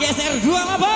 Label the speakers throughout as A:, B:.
A: Geser 28.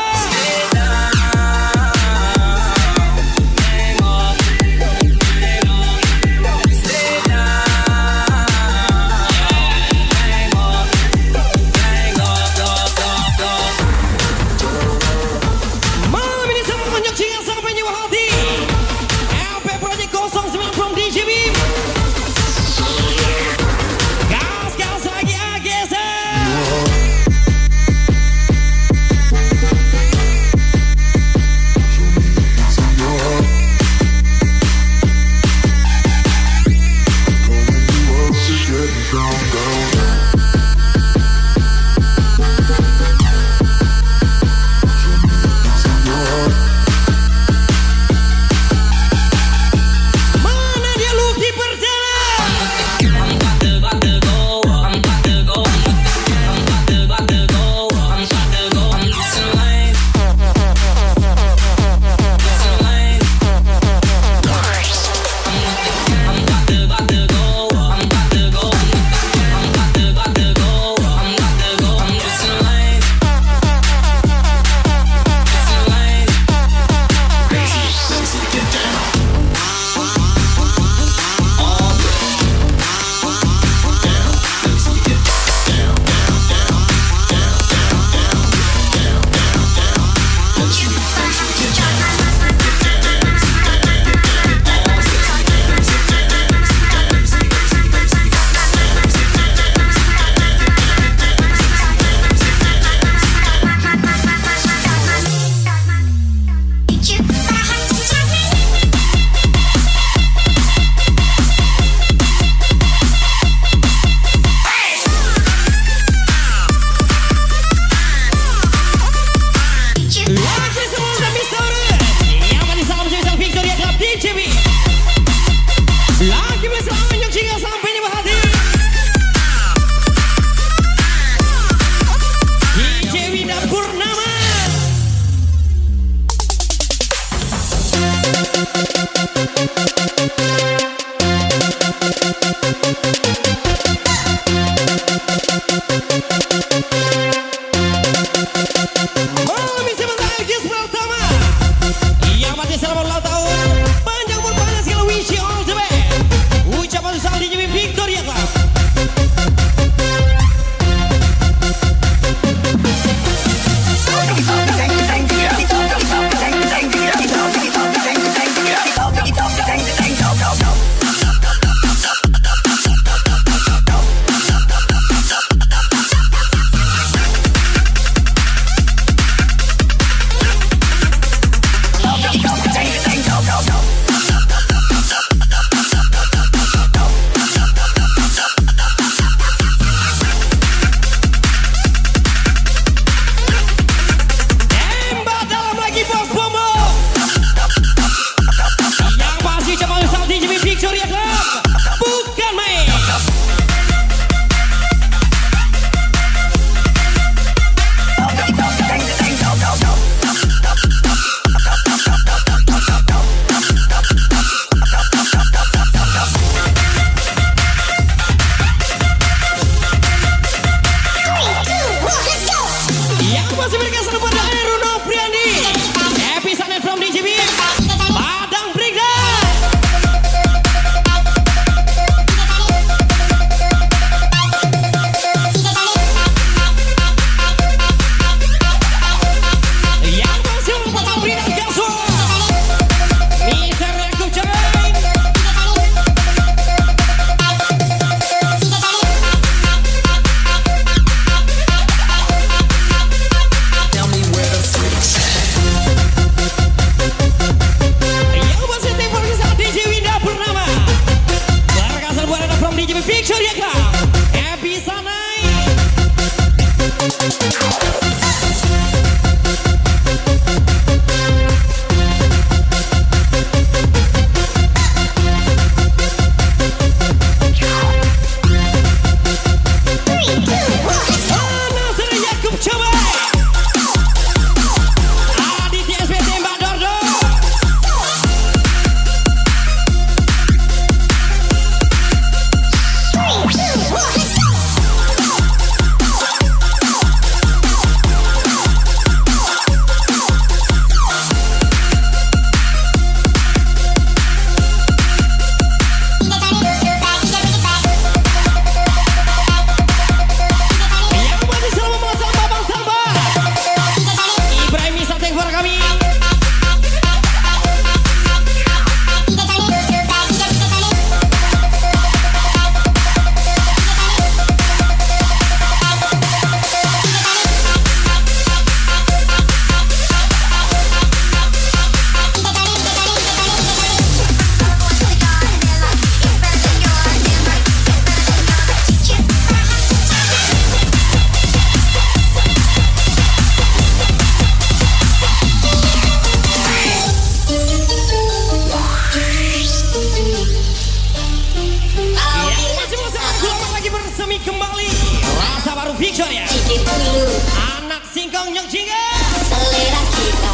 A: Nyok Jingga.
B: Selera kita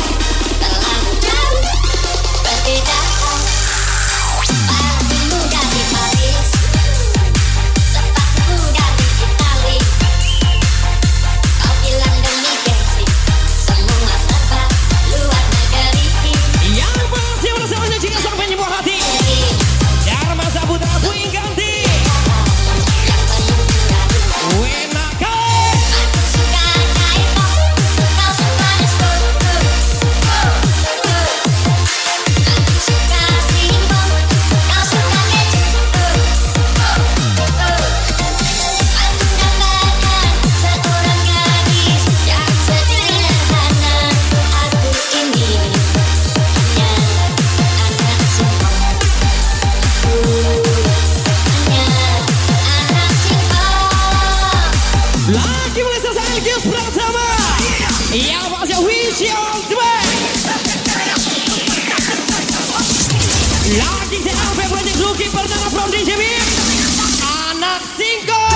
B: terlalu jauh berbeda. Bajumu dari Paris, sepatuku dari Itali. Kau bilang demi gengsi, semua serba luar negeri.
A: Yang pasti bersama Nyok Jingga sang penyembuh hati. Dharma Saputra Puing Ganti. Lagi mulai selesai Elgius Pratama. Yang pasti Wish on the way. Lagi CLV Project Lucky Perdana from DJ Bim. Anak Singkong.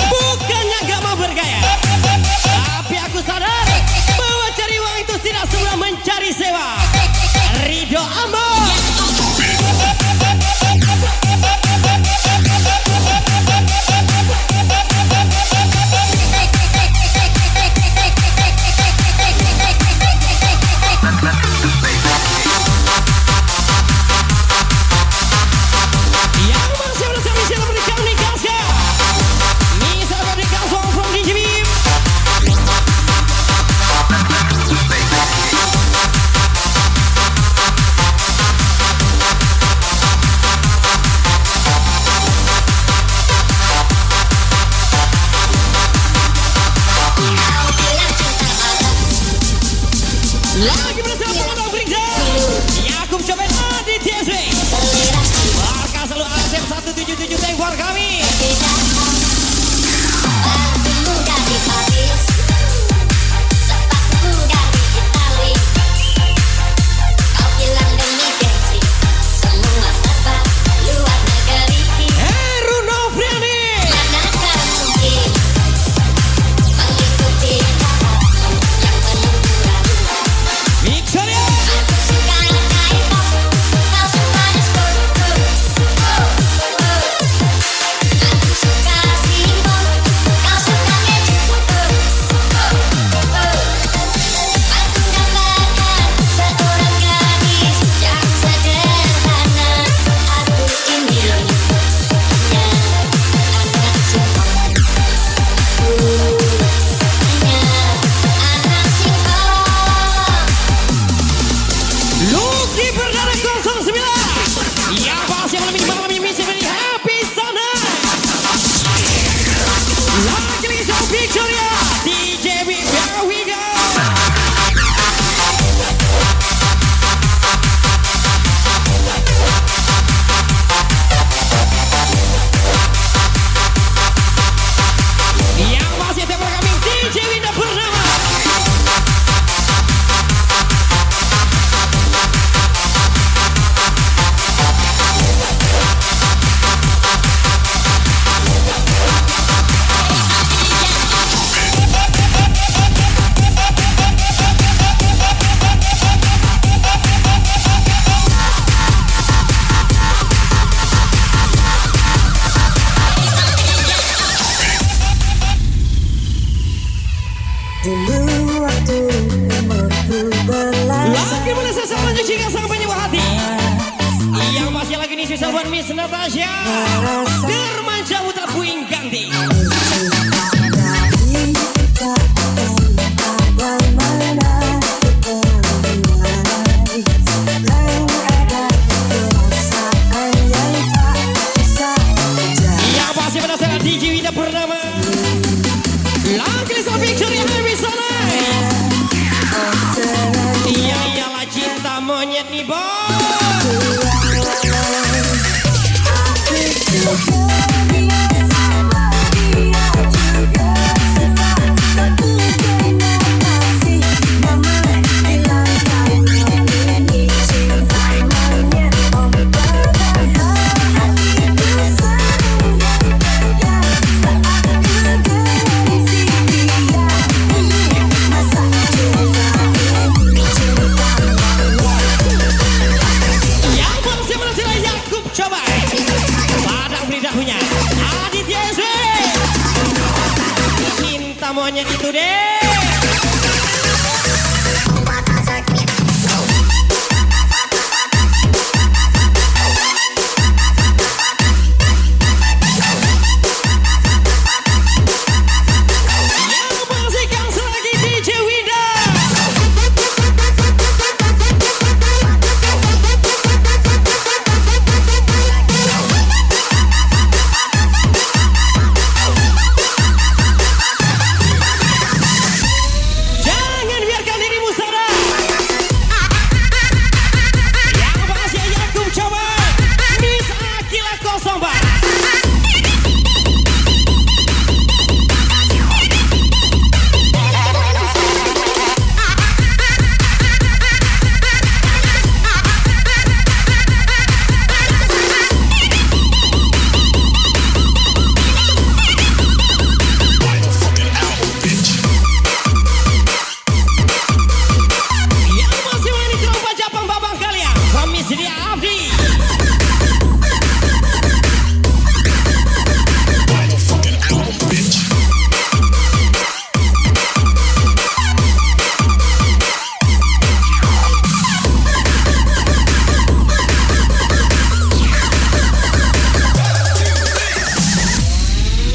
A: Bukannya gak mau bergaya, tapi aku sadar bahwa cari uang itu tidak semudah mencari sewa. Ridho Ambo. Yang masih bersama Michelle Berikan Nikaska. Michelle Berikan Song from DJ Bim. Lagi bersama Pondok Brigza. Yakub Copet Adi TSW. Warga selalu ASM 177 tank for kami.
B: Bajumu dari Paris, sepatuku dari Itali. Kau bilang demi gengsi, semua serba luar negeri.
A: Heru Novriani.
B: Manakah mungkin mengikuti katamu yang penuh ragu.
A: Victoria.
B: Aku suka K-pop, kau suka disco. Aku suka simbol, kau suka gadget. Aku dambakan seorang gadis yang sederhana. Aku ini hanya anak singkong. Hanya anak singkong.
A: Lucky Perdana 09. Yang pasti malam ini misi dari Happy Sana. Lagi sama Victoria. DJ Bim. Here we go. Yang pasti tempat kami DJ Winda Purnama.
C: Dulu waktu umurku belasan.
A: Lagi mulai sesama Nyok Jingga sang penyembuh hati. Yang masih lagi nih sisa buat Miss Natasha. Dharma Saputra Puing Ganti. Yang pasti pada saat DJ Winda Purnama. Lagi sama Victoria Happy Sana. ini bos. Yang masih berhasil Yakub coba. Padang lidahnya Aditya SW. Cinta monyet itu deh. Yang masih cancel lagi DJ Winda. Jangan biarkan dirimu sadar. Yang masih Yakub coba. Miss Akila 04. Yang masih main di lomba Japang babang kalian. Komisi dia Abdi.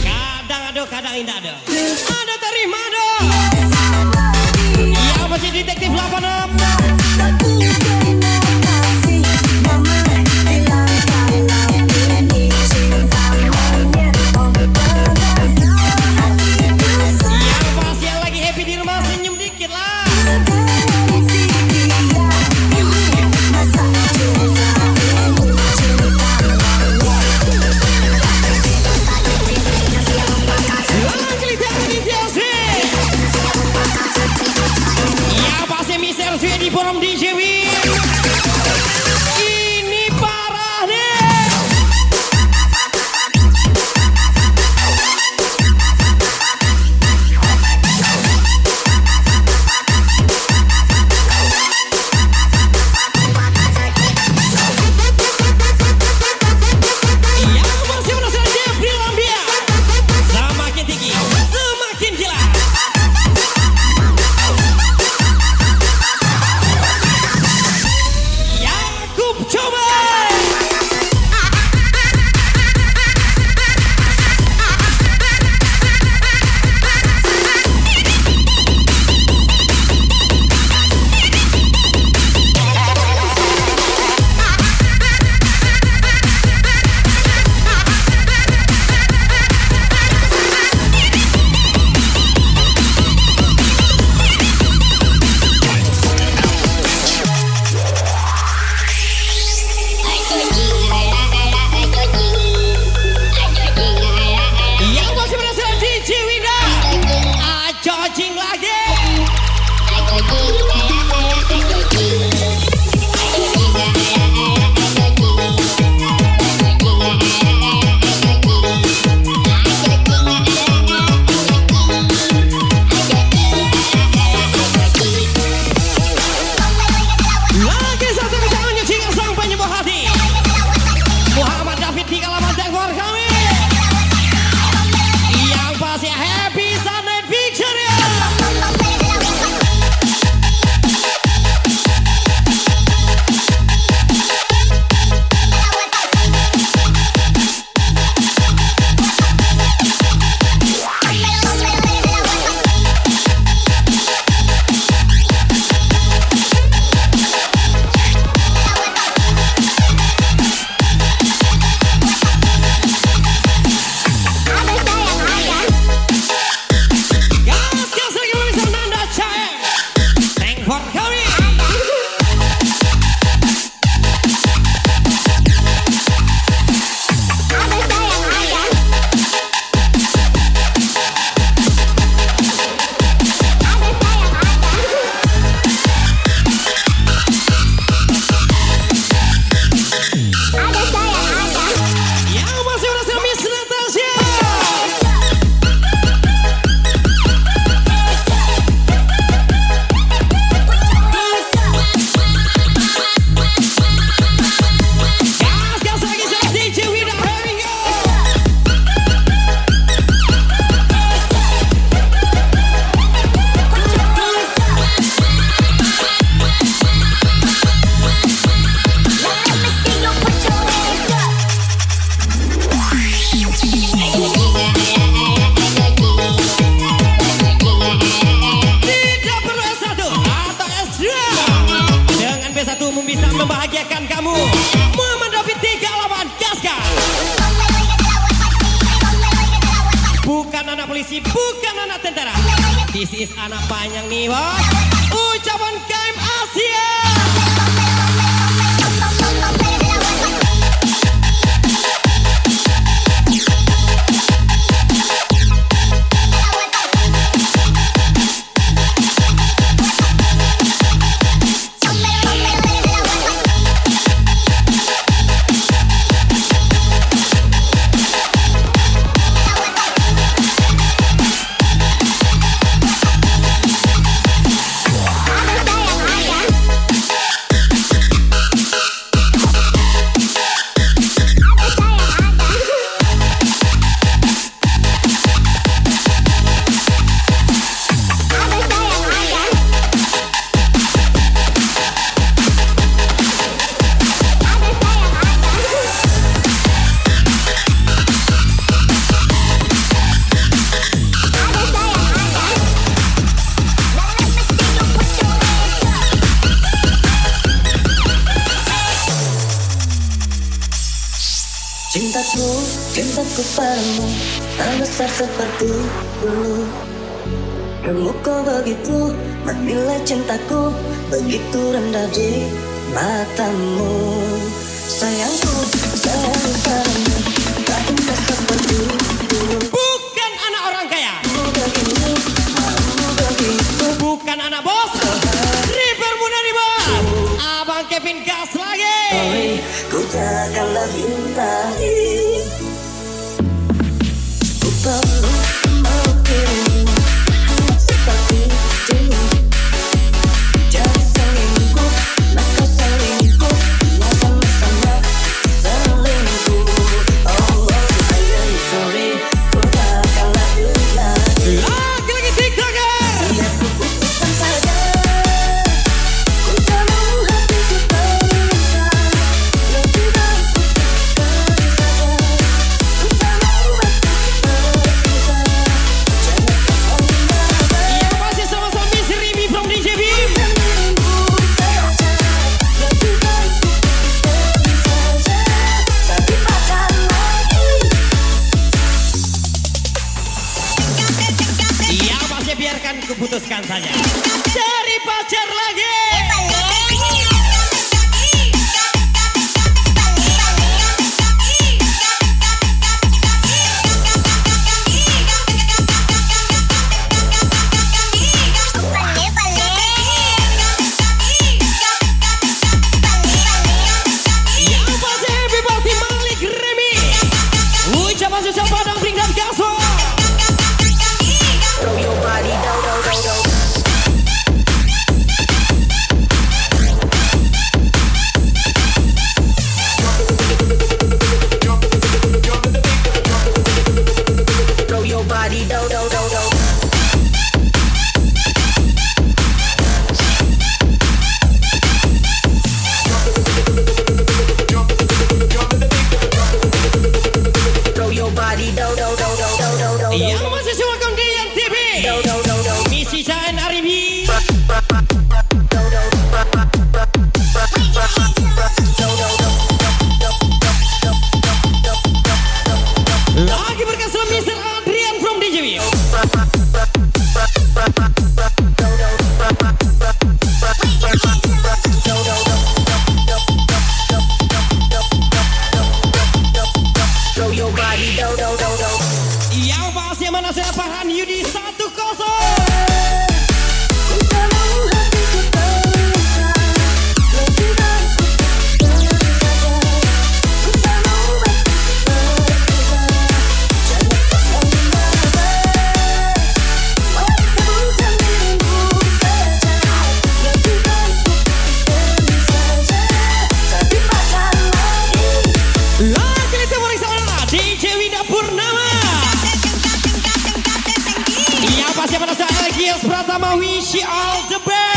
A: Kadang ado, kadang indah ado. Ada terima ado. Yang masih detektif 86. Yang pas yang lagi happy di rumah senyum dikit lah. Lagi lihat Aditya SW. Yang pasti Miss SW di forum DJ Win. Ini parah nih. Yang masih berhasil Jeffrey Lambia. Semakin tinggi, semakin gila. Yakub coba. Yang masih berhasil DJ Winda. Cocing lagi. Lagi satu pasangan nyucing sang penyembuh hati. Muhammad David di Kalaman Jaguar kami. Yang pasti happy Sunday picture ya. membahagiakan kamu. Muhammad David 38 gaskan. Bukan anak polisi, bukan anak tentara. This is anak panjang nih bos. Ucapan KM Asia.
C: Cintaku padamu tak besar seperti dulu. Dulu kau begitu menilai cintaku, begitu rendah di matamu. Sayangku, sayang padamu tak indah seperti dulu.
A: Bukan anak orang kaya,
C: Begini, mau begitu.
A: bukan anak bos. River muda nih bos. Abang Kevin gas lagi.
C: Ku takkanlah cintai. Ku perlu mau dirimu seperti dulu. Jadi selingkuh, nak kau selingkuh, ya sama-sama selingkuh. Oh, I'm sorry, ku takkanlah cintai.
A: Lagi tiktoker.
C: Biar ku putuskan saja. Ku tak mau hatiku terpisah. Lebih baik ku pergi saja. Ku tak mau hatiku terpisah. Jangan kau selalu
A: Yang masih sama-sama Miss Rimi from DJB.
C: dirimu saja. Lebih baik ku pergi saja. Tapi pacar lagi.
A: Yang masih biarkan kuputuskan saja. Cari pacar lagi. Yang masih happy birthday Malik Remi. Ucapan susah padang bring dan gaso.
C: Throw your body down, down, down, down. Throw your body down, down, down, down. Throw your body down, down, down, down, down, down, down.
A: Yang masih silakan di TV.
C: Down, down, down, down.
A: Misi Cain Aribi. Lagi berkasih Mr. Adrian from DJB.
C: Throw your body down, down, down, down.
A: Yang pasti mana saya Farhan Yudi 1-0.
C: Ku tak mau hatiku terpisah. Lebih baik ku pergi saja. Ku tak mau hatiku terpisah. Jangan kau selalu marah. Wanita bukan dirimu saja. Lebih baik ku pergi saja. Tapi pacar lagi.
A: Lagi di timur sana DJ Wida Purnama. Yang pasti mana saya Elgias Pratama wish you all the best.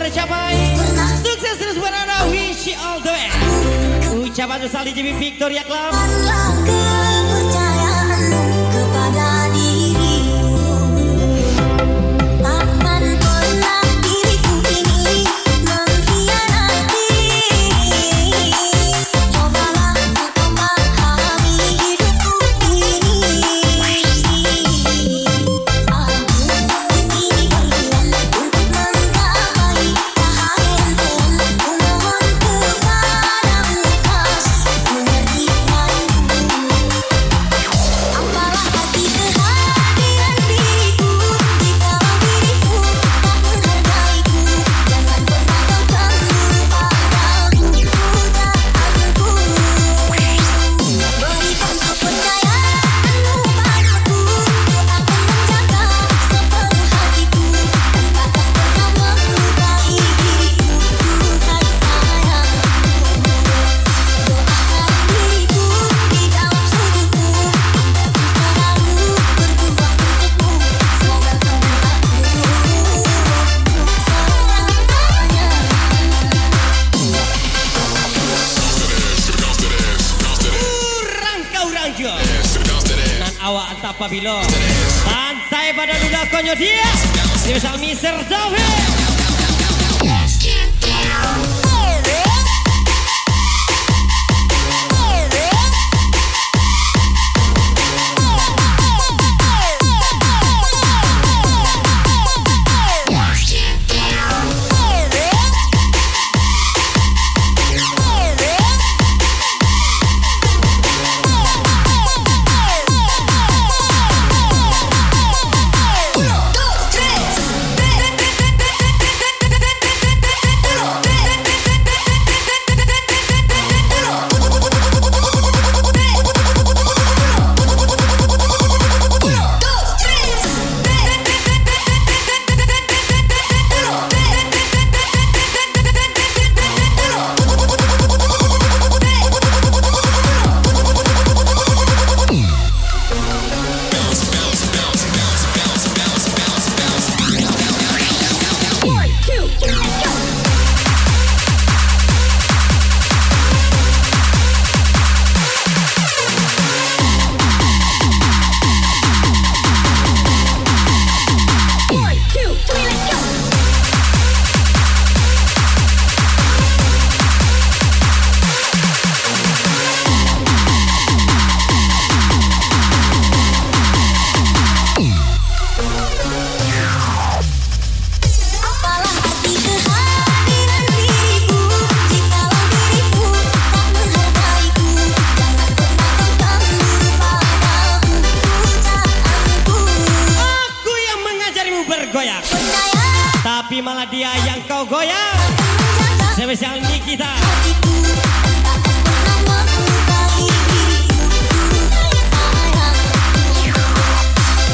A: tercapai. Sukses terus berada, wish you all the best. Ucapan besar di JB Victoria Club.
B: Berikanlah kepercayaanmu kepada diriku. Takkan pernah diriku ini mengkhianati. Cobalah untuk memahami hidupku ini. Aku di sini berjuang untuk menggapai cahaya yang terang. Ku mohon kepadamu kasih mengertikanku. Apalah arti kehadiran diriku jika diriku tak menghargaiku. Jangan pernah kau cemburu padaku, pujaanku. Berikan kepercayaanmu padaku, ku akan menjaga sepenuh hatiku. Dan takkan pernah melukai diriku, Tuhan sayang. Doakan diriku di dalam sujudku, agar ku selalu berjuang untukmu. Semoga kau dan
A: Urang jo nan awak entah pabilo santai pada duda konyo dia misal Mr. David.
B: Apalah arti kehadiran diriku jika diriku tak menghargaiku. Jangan pernah kau cemburu padaku, pujaanku.
A: Aku yang mengajarimu bergoyang,
B: Percaya
A: tapi malah dia yang kau goyang.
B: menjaga
A: Spesial Nikita.
B: hatiku, dan takkan pernah melukai diriku, Tuhan sayang.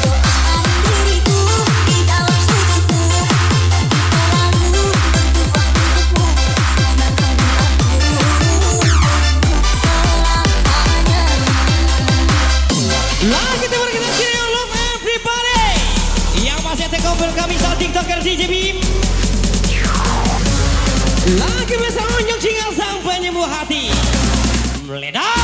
B: Doakan diriku di dalam sujudku, agar ku selalu berjuang untukmu. Semoga kau dan aku selamanya.
A: Lagi timur kita kiri, love everybody. Yang masih tekompil kami saat TikToker DJ Bim. Lagi bersama Nyok Cingal sang penyembuh hati. Meledak.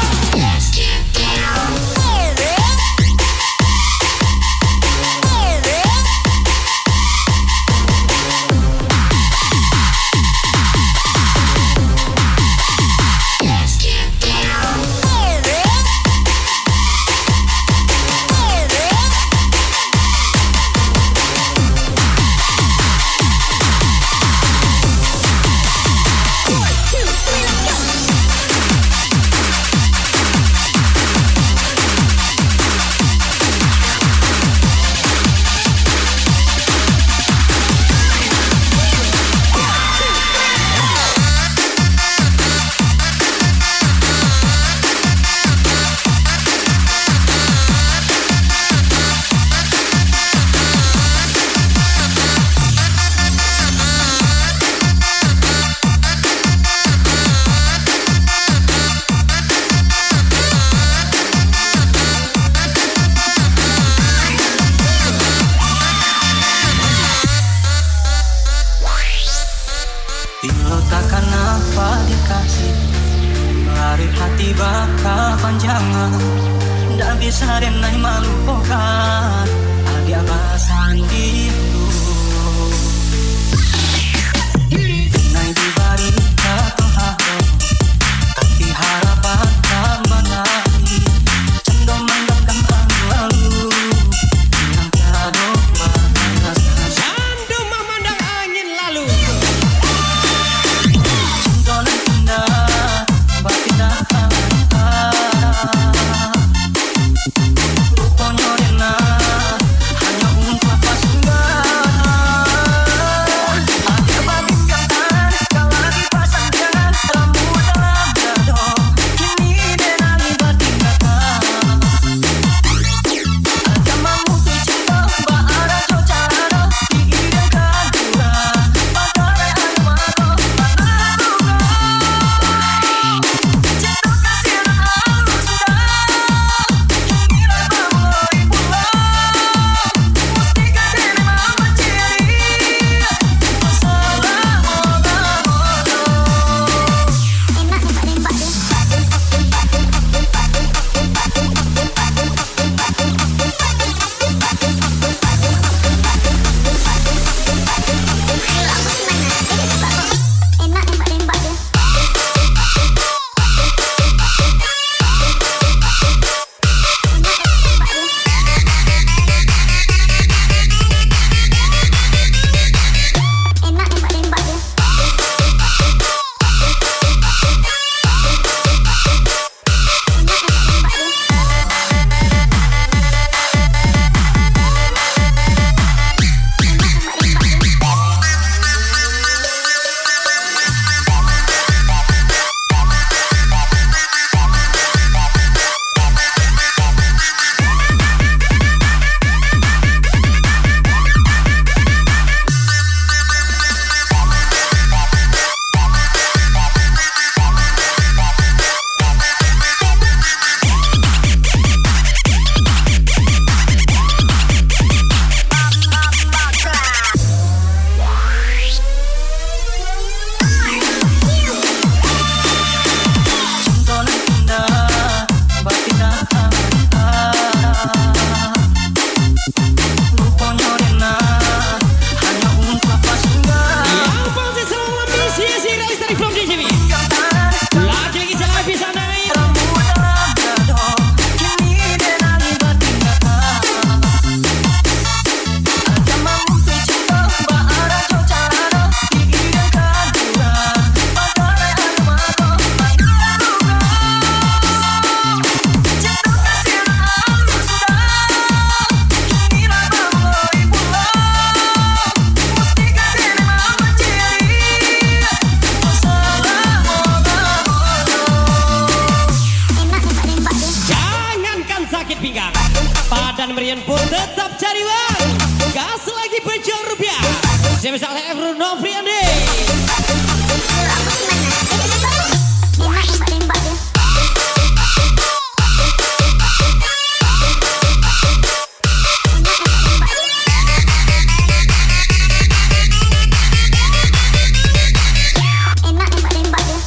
D: tiba kepanjangan, ndak bisa denai melupakan ada bahasan itu. Nai di bari katahan, tapi harapan tambah lagi. Cendol mendekam lalu, yang kado bahasan.
A: Candu memandang angin lalu.
D: Cendol indah, batinda rupanya rena hanya untuk apa sudah. Ada bagaikan kalau dipasang jangan rambut dalam dado, kini denali batinda. Ada mamuti cinta bahara cocara diidamkan pura bagai almaro panaruga. Cinta kasih halus sudah kini mulai pulang. Mustika dene mama ciri masalah moga-moga.
B: Enak nembak deh. Enak nembak deh. Enak nembak deh.
D: Cendol indah, batinda rupanya rena hanya untuk apa sudah.
A: Yang pasti selalu misi si Rais dari From DJB. Lagi-lagi jangan bisa naik.
D: Rambut dalam dado, kini denali batinda. Ada mamuti cinta bahara cocara diidamkan pura bagai almaro panaruga. Cinta kasih halus sudah kini mulai pulang. Mustika dene mama ciri masalah moga-moga.
B: Enak nembak deh.
A: Jangankan sakit pinggang, badan merian pun tetap cari uang. Gas lagi pejuang rupiah. Saya misalnya Ebru Novriandi.
B: Enak nembak deh. Enak nembak deh. Enak nembak deh.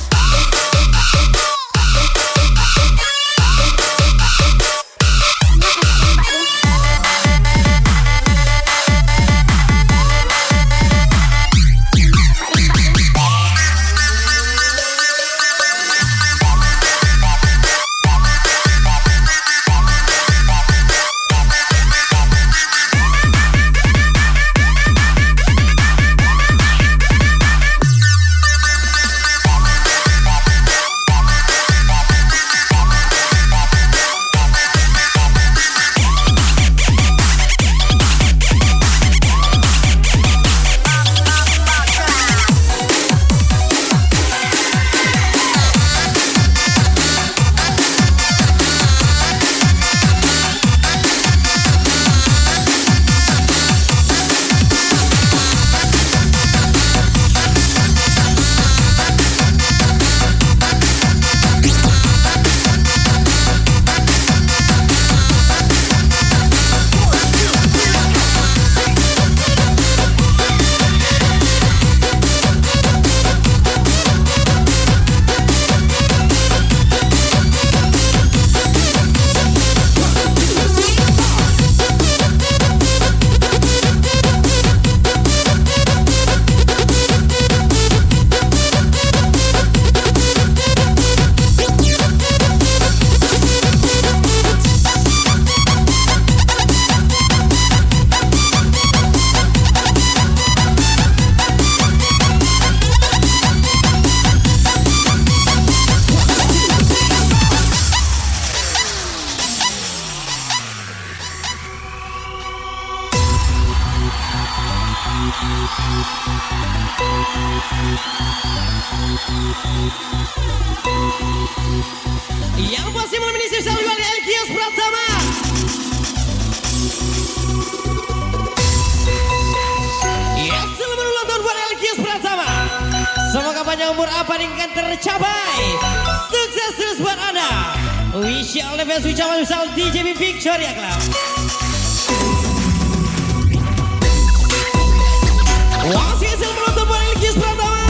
A: Yang pasti malam ini spesial kembali Elkios Pratama. Ya, selamat ulang tahun buat Elkios Pratama. Semoga panjang umur apa yang tercapai. Sukses terus buat Anda. Wish you all the best. Ucapan besar DJB Victoria Club. Wah, selamat ulang tahun buat Elkios Pratama.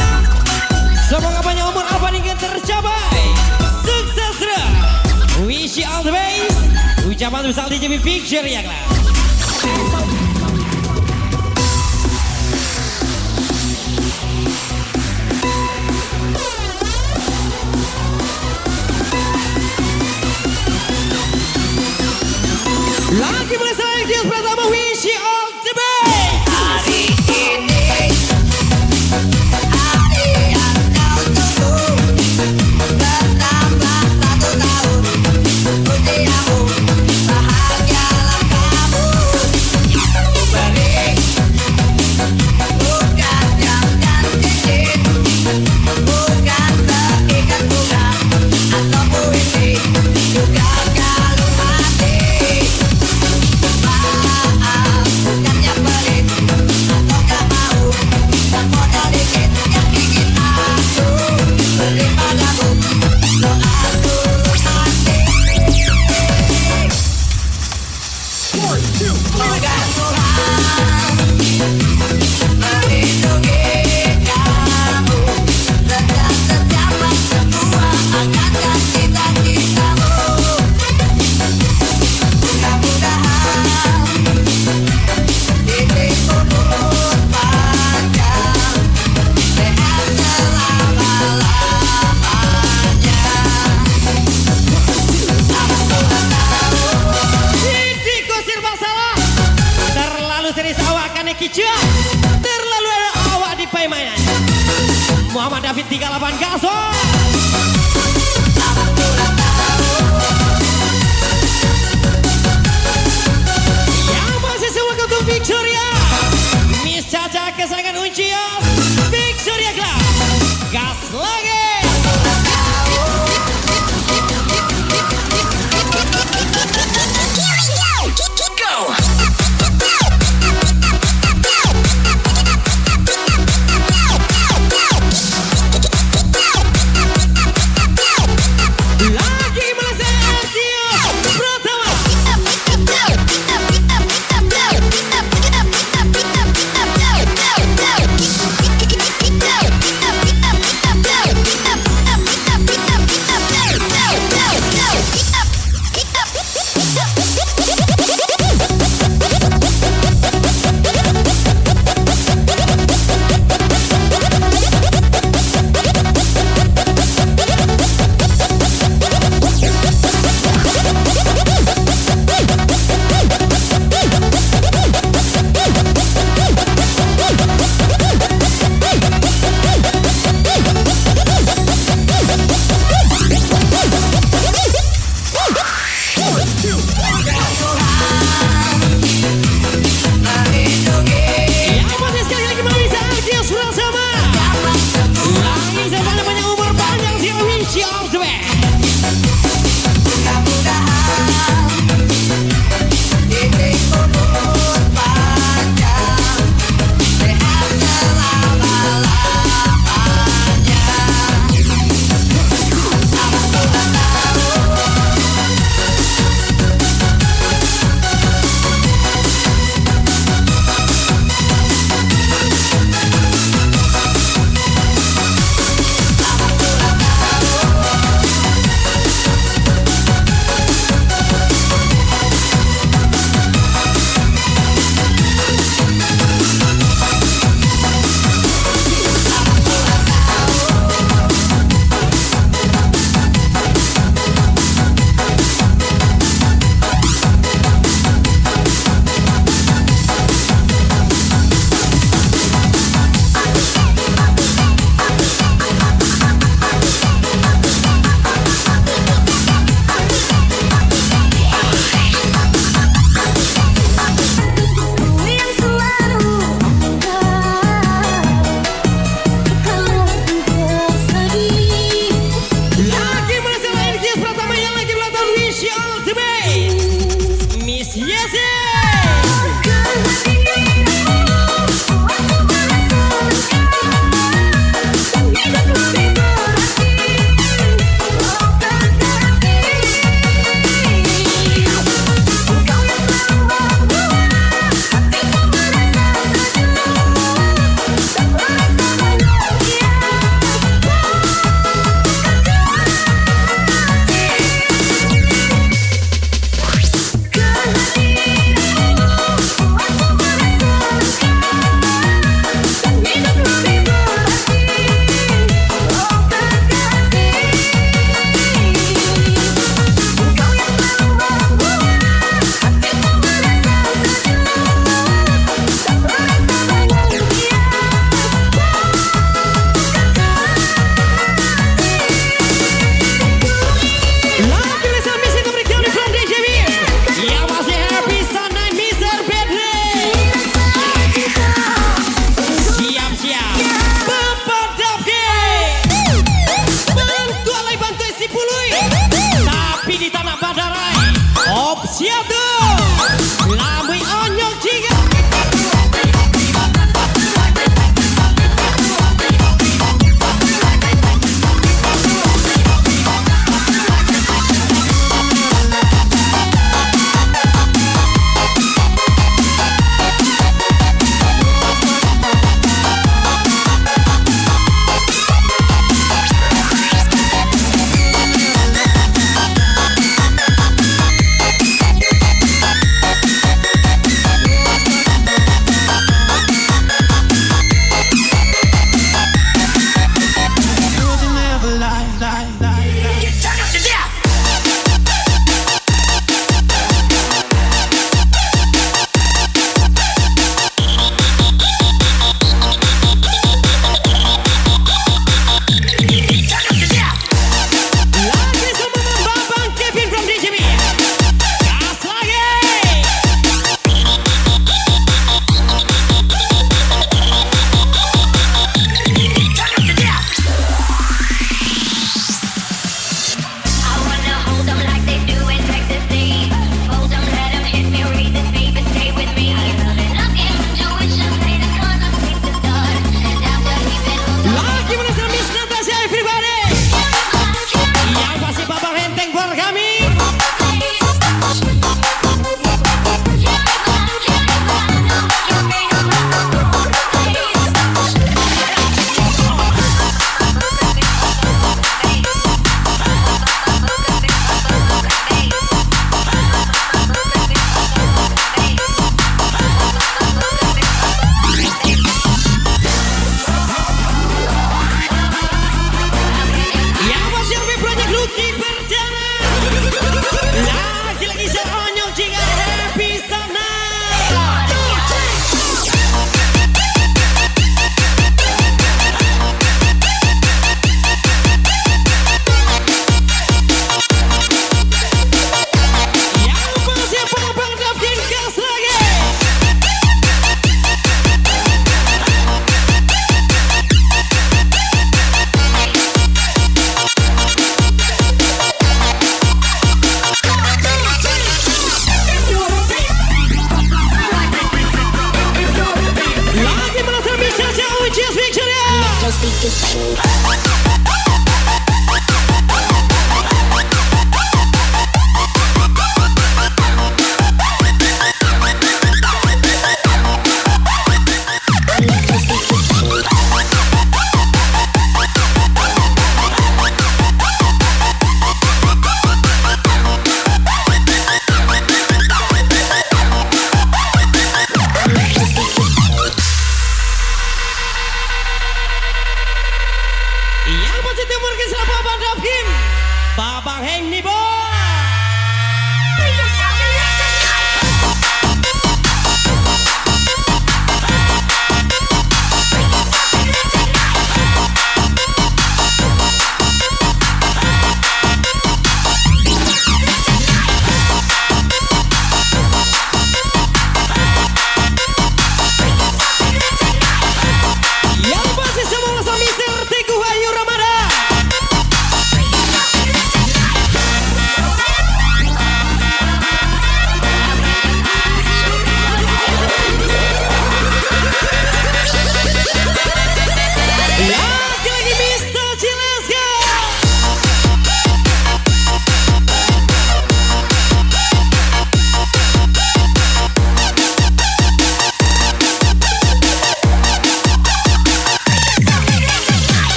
A: Semoga panjang umur apa yang tercapai. Sukses terus. Wish you all the best. Ucapan besar DJB Victoria Club. Lagi mulai saya Elkios Pratama. Wish you all the best.
C: Hari ini hari yang kau tunggu, bertambah 1 tahun usiamu, bahagialah kamu. Beri bukan jam dan cincin, bukan seikat bunga atau puisi, juga kalung hati. Maaf, bukannya pelit atau gak mau, tak modal dikit yang ingin aku beri padamu. Doaku hati. Semoga Tuhan melindungi kamu, sejak tercapai semua angkatan cita-citamu. Mudah-mudahan titik umur panjang, sehat selama-lamanya. Selamat ulang tahun.
A: Didiko serba salah. Terlalu serius awak kan kicau. Terlalu ada awak di permainan. Muhammad David 38 Gasol.
C: Selamat ulang tahun.
A: Yang masih semua untuk Victoria. Miss Caca kesayangan Uncios. Victoria Club. Gas lagi.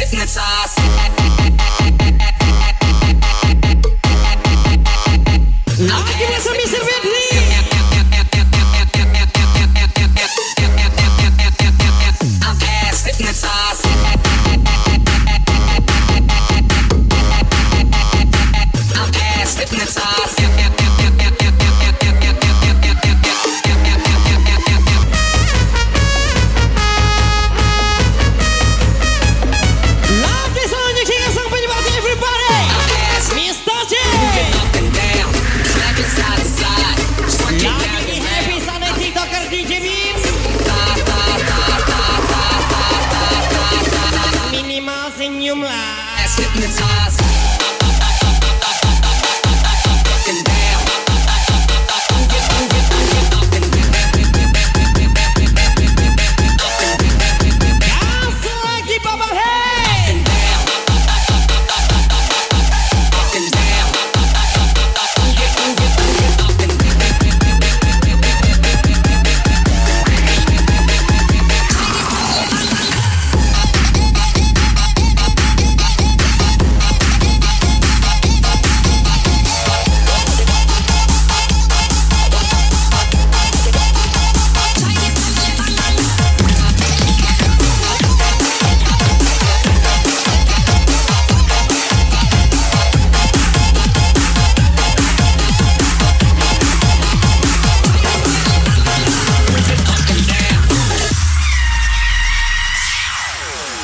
C: hypnotized.
A: Lagi bersama Mr. Bedri.
C: I'm past hypnotized. I'm past hypnotized.
A: Lagi selanjutnya sang penyebab everybody. Mr. J.
C: Up and down, slap it side to side, strike it down
A: Lagi
C: your
A: happy
C: back.
A: sana TikToker DJ Bim. Minimal senyum lah.
C: Past hypnotized. Up and down. Move it, up and
A: Gas lagi Babang Hey.
C: down. Up and down. Move it, up and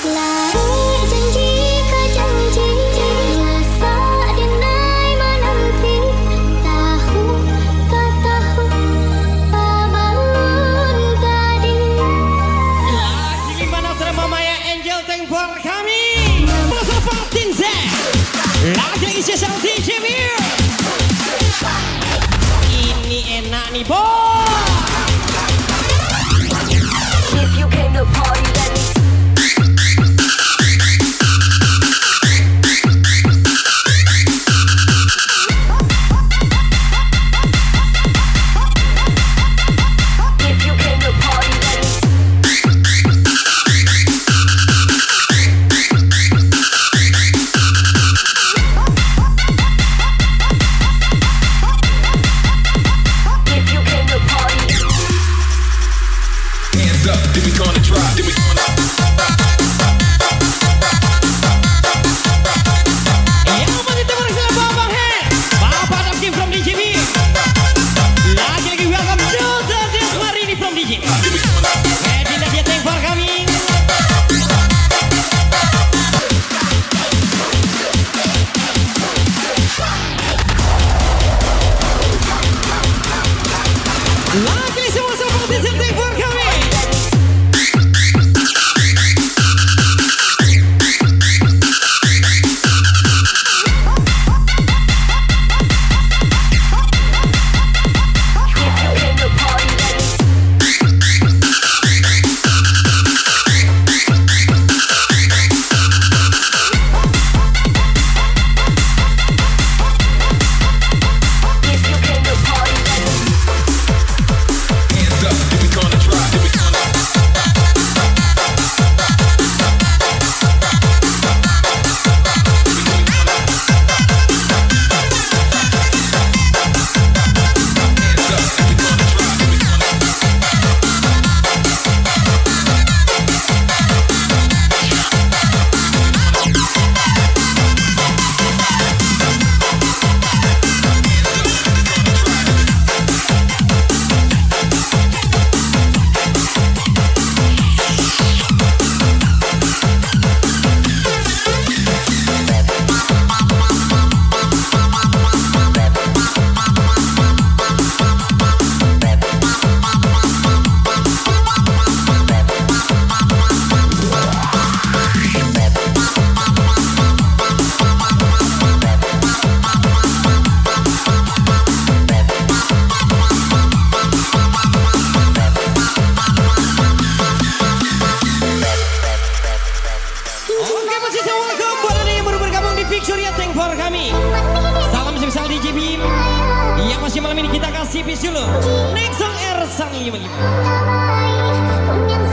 B: Lari janji ke janji, masa dinai menanti. Tahu ke tahu, bangun tadi.
A: Lagi di mana serba Maya Angel Tank for kami. Masa Fatin Z. Lagi spesial DJ Mir. Ini enak nih bos.
B: If you came to party, then if you came to party, then if you came to party.
E: Hands up, then we gonna drop. Then we gonna
A: Yang masih terbersama Babang Hey. Bapak Dapki from DJ Mir. Lagi welcome Doza Desmarini from DJ. Ready lagi Tank for kami. Lagi semua seperti Tank for kami.
B: If you came to party, then if you came to party, then
E: hands up, then we gonna drop. Then we gonna hands up, then we gonna drop. Then we gonna
A: Oke posisi welcome buat anda yang baru bergabung di Victoria Tank for kami. Salam spesial DJ Bim. Yang masih malam ini kita kasih bis dulu. Next song R Sang 55.
B: Damai, yang